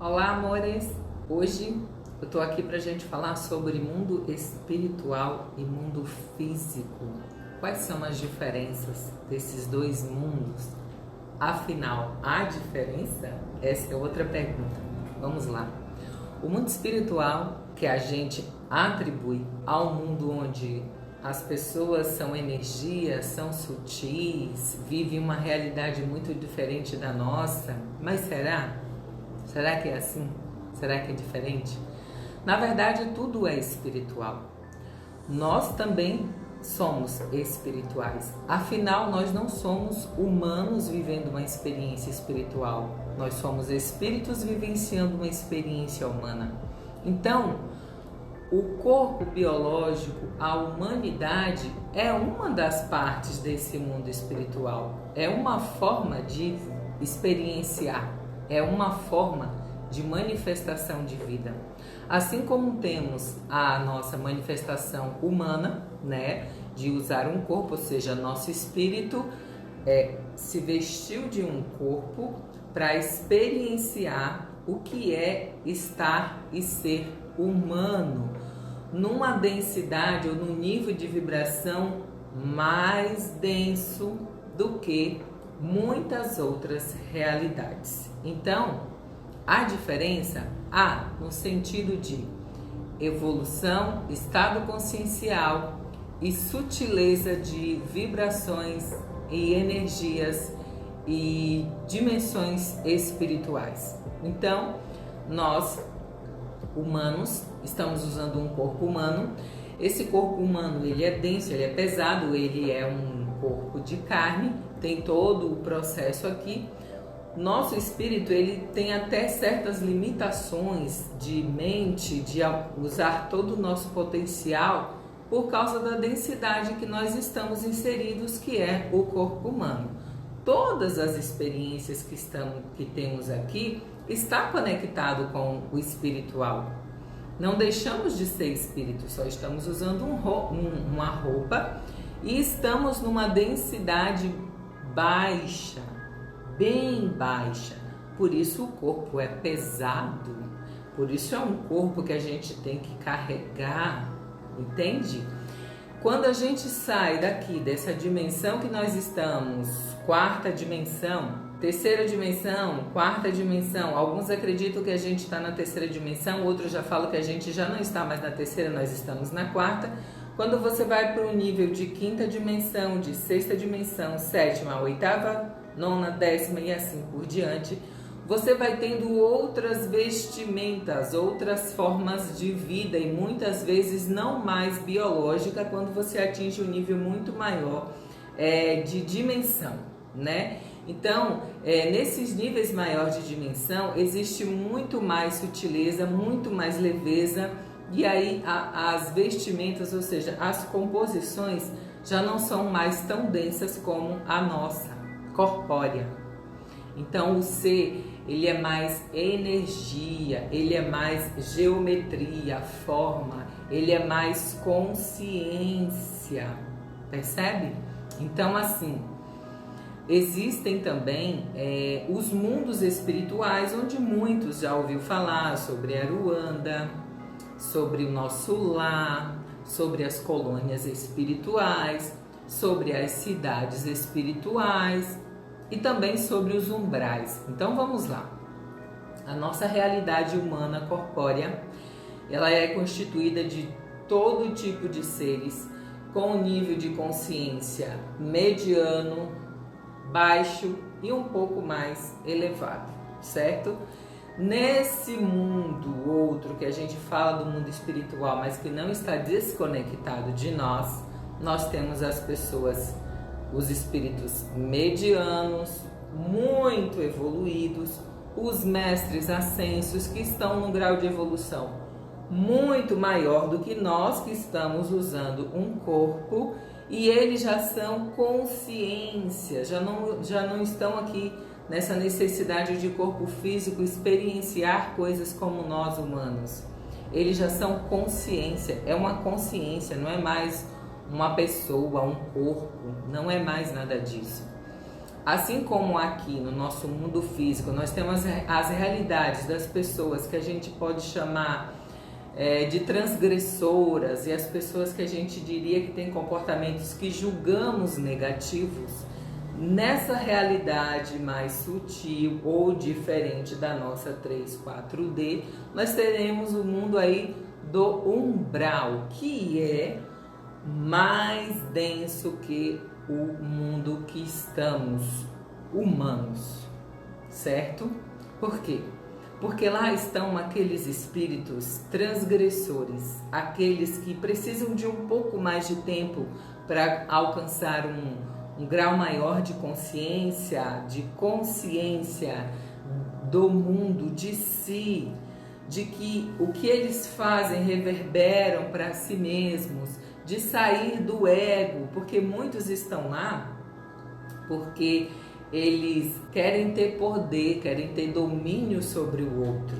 Olá, amores! Hoje eu tô aqui pra gente falar sobre mundo espiritual e mundo físico. Quais são as diferenças desses dois mundos? Afinal, há diferença? Essa é outra pergunta. Vamos lá. O mundo espiritual, que a gente atribui ao mundo onde as pessoas são energias, são sutis, vivem uma realidade muito diferente da nossa, mas será? Será que é assim? Será que é diferente? Na verdade, tudo é espiritual. Nós também somos espirituais. Afinal, nós não somos humanos vivendo uma experiência espiritual. Nós somos espíritos vivenciando uma experiência humana. Então, o corpo biológico, a humanidade, é uma das partes desse mundo espiritual. É uma forma de experienciar. É uma forma de manifestação de vida. Assim como temos a nossa manifestação humana, né, de usar um corpo, ou seja, nosso espírito se vestiu de um corpo para experienciar o que é estar e ser humano, numa densidade ou num nível de vibração mais denso do que muitas outras realidades. Então, a diferença há no sentido de evolução, estado consciencial e sutileza de vibrações e energias e dimensões espirituais. Então, nós, humanos, estamos usando um corpo humano. Esse corpo humano, ele é denso, ele é pesado, ele é um corpo de carne, tem todo o processo aqui. Nosso espírito, ele tem até certas limitações de mente, de usar todo o nosso potencial por causa da densidade que nós estamos inseridos, que é o corpo humano. Todas as experiências que temos aqui está conectado com o espiritual. Não deixamos de ser espírito, só estamos usando uma roupa e estamos numa densidade baixa, bem baixa. Por isso o corpo é pesado, por isso é um corpo que a gente tem que carregar, entende? Quando a gente sai daqui, dessa dimensão que nós estamos, quarta dimensão, terceira dimensão, quarta dimensão, alguns acreditam que a gente está na terceira dimensão, outros já falam que a gente já não está mais na terceira, nós estamos na quarta. Quando você vai para o nível de quinta dimensão, de sexta dimensão, sétima, oitava, nona, décima e assim por diante, você vai tendo outras vestimentas, outras formas de vida e muitas vezes não mais biológica quando você atinge um nível muito maior de dimensão, né? Então, nesses níveis maiores de dimensão, existe muito mais sutileza, muito mais leveza, e aí as vestimentas, ou seja, as composições já não são mais tão densas como a nossa, corpórea. Então, o ser, ele é mais energia, ele é mais geometria, forma, ele é mais consciência, percebe? Então, assim, existem também os mundos espirituais, onde muitos já ouviu falar sobre Aruanda, sobre o nosso lar, sobre as colônias espirituais, sobre as cidades espirituais e também sobre os umbrais. Então vamos lá. A nossa realidade humana corpórea, ela é constituída de todo tipo de seres com um nível de consciência mediano, baixo e um pouco mais elevado, certo? Nesse mundo outro que a gente fala do mundo espiritual, mas que não está desconectado de nós, nós temos as pessoas, os espíritos medianos, muito evoluídos, os mestres ascensos que estão num grau de evolução muito maior do que nós que estamos usando um corpo, e eles já são consciência, já não estão aqui nessa necessidade de corpo físico experienciar coisas como nós humanos. Eles já são consciência, é uma consciência, não é mais uma pessoa, um corpo, não é mais nada disso. assim como aqui no nosso mundo físico, nós temos as realidades das pessoas que a gente pode chamar de transgressoras e as pessoas que a gente diria que têm comportamentos que julgamos negativos, nessa realidade mais sutil ou diferente da nossa 3, 4D, nós teremos o mundo aí do umbral, que é mais denso que o mundo que estamos, humanos, certo? Por quê? Porque lá estão aqueles espíritos transgressores, aqueles que precisam de um pouco mais de tempo para alcançar um grau maior de consciência do mundo, de si, de que o que eles fazem reverberam para si mesmos, de sair do ego, porque muitos estão lá porque eles querem ter poder, querem ter domínio sobre o outro.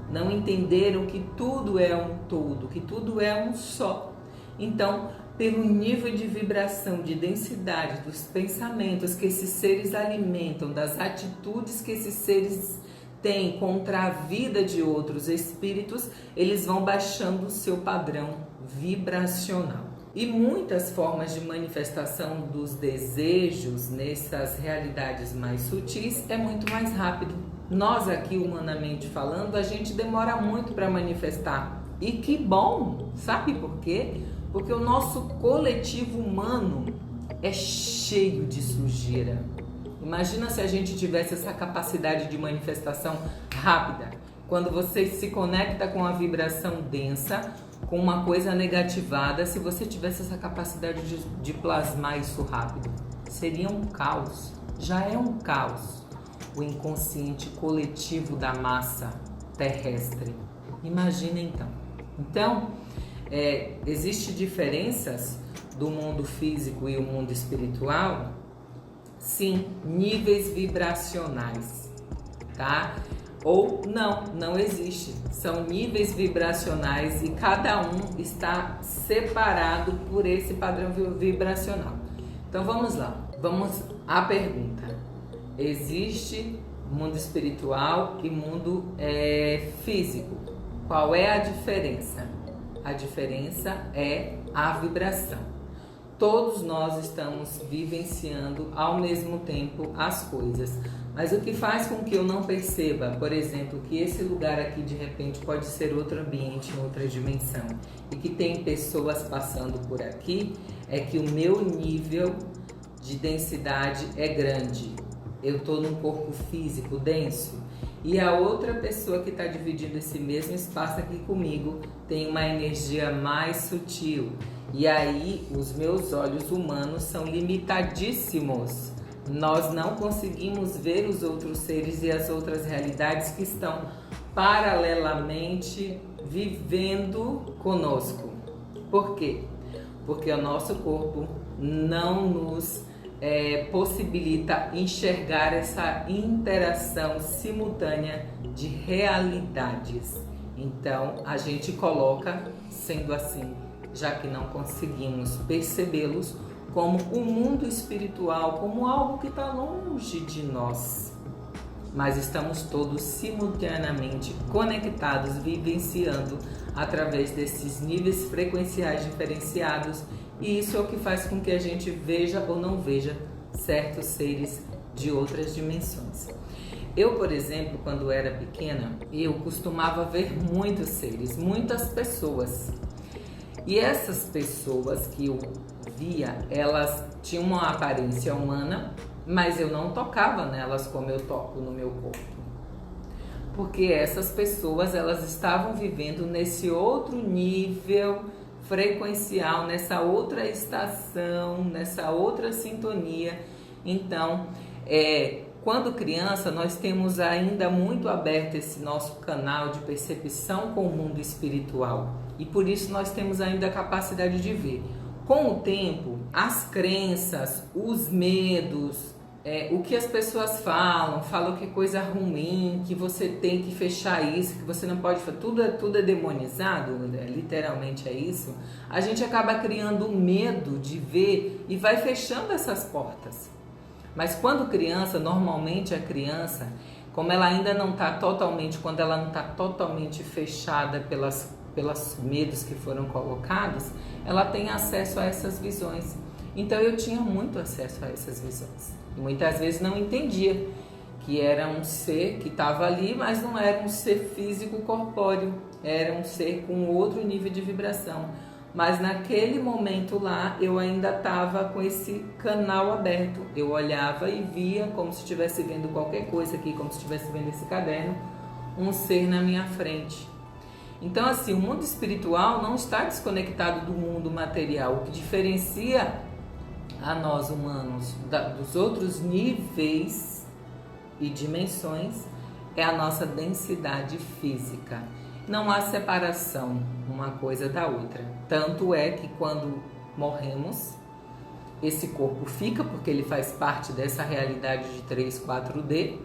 Não entenderam que tudo é um todo, que tudo é um só. Então, pelo nível de vibração, de densidade dos pensamentos que esses seres alimentam, das atitudes que esses seres têm contra a vida de outros espíritos, eles vão baixando o seu padrão vibracional. E muitas formas de manifestação dos desejos nessas realidades mais sutis é muito mais rápido. Nós aqui, humanamente falando, a gente demora muito para manifestar. E que bom! Sabe por quê? Porque o nosso coletivo humano é cheio de sujeira. Imagina se a gente tivesse essa capacidade de manifestação rápida. Quando você se conecta com a vibração densa, com uma coisa negativada, se você tivesse essa capacidade de plasmar isso rápido, seria um caos. Já é um caos o inconsciente coletivo da massa terrestre. Imagina então. Então, existem diferenças do mundo físico e o mundo espiritual? Sim, níveis vibracionais, tá? Ou não existe. São níveis vibracionais e cada um está separado por esse padrão vibracional. Então vamos lá, vamos à pergunta. Existe mundo espiritual e mundo físico. Qual é a diferença? A diferença é a vibração. Todos nós estamos vivenciando ao mesmo tempo as coisas. Mas o que faz com que eu não perceba, por exemplo, que esse lugar aqui de repente pode ser outro ambiente, em outra dimensão, e que tem pessoas passando por aqui, é que o meu nível de densidade é grande. Eu estou num corpo físico denso e a outra pessoa que está dividindo esse mesmo espaço aqui comigo tem uma energia mais sutil. E aí os meus olhos humanos são limitadíssimos. Nós não conseguimos ver os outros seres e as outras realidades que estão paralelamente vivendo conosco. Por quê? Porque o nosso corpo não nos possibilita enxergar essa interação simultânea de realidades. Então, a gente coloca, sendo assim, já que não conseguimos percebê-los, como o mundo espiritual, como algo que está longe de nós. Mas estamos todos simultaneamente conectados, vivenciando através desses níveis frequenciais diferenciados, e isso é o que faz com que a gente veja ou não veja certos seres de outras dimensões. Eu, por exemplo, quando era pequena, eu costumava ver muitos seres, muitas pessoas. E essas pessoas que eu via, elas tinham uma aparência humana, mas eu não tocava nelas como eu toco no meu corpo. Porque essas pessoas, elas estavam vivendo nesse outro nível frequencial, nessa outra estação, nessa outra sintonia. Então, quando criança, nós temos ainda muito aberto esse nosso canal de percepção com o mundo espiritual. E por isso nós temos ainda a capacidade de ver. Com o tempo, as crenças, os medos, o que as pessoas falam que é coisa ruim, que você tem que fechar isso, que você não pode fazer, tudo é demonizado, literalmente é isso. A gente acaba criando medo de ver e vai fechando essas portas. Mas quando criança, normalmente a criança, como ela ainda não está totalmente, quando ela não está totalmente fechada pelos medos que foram colocados, ela tem acesso a essas visões. Então eu tinha muito acesso a essas visões. E muitas vezes não entendia que era um ser que estava ali, mas não era um ser físico corpóreo, era um ser com outro nível de vibração. Mas naquele momento lá, eu ainda estava com esse canal aberto. Eu olhava e via como se estivesse vendo qualquer coisa aqui, como se estivesse vendo esse caderno, um ser na minha frente. Então, assim, o mundo espiritual não está desconectado do mundo material. O que diferencia a nós humanos dos outros níveis e dimensões é a nossa densidade física. Não há separação uma coisa da outra. Tanto é que quando morremos, esse corpo fica, porque ele faz parte dessa realidade de 3, 4D,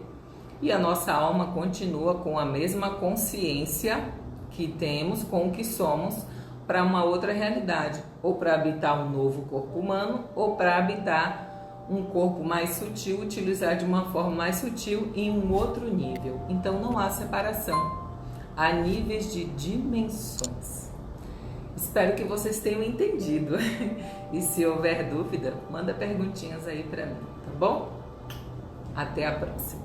e a nossa alma continua com a mesma consciência que temos, com o que somos, para uma outra realidade, ou para habitar um novo corpo humano, ou para habitar um corpo mais sutil, utilizar de uma forma mais sutil em um outro nível. Então não há separação. Há níveis de dimensões. Espero que vocês tenham entendido. E se houver dúvida, manda perguntinhas aí para mim, tá bom? Até a próxima.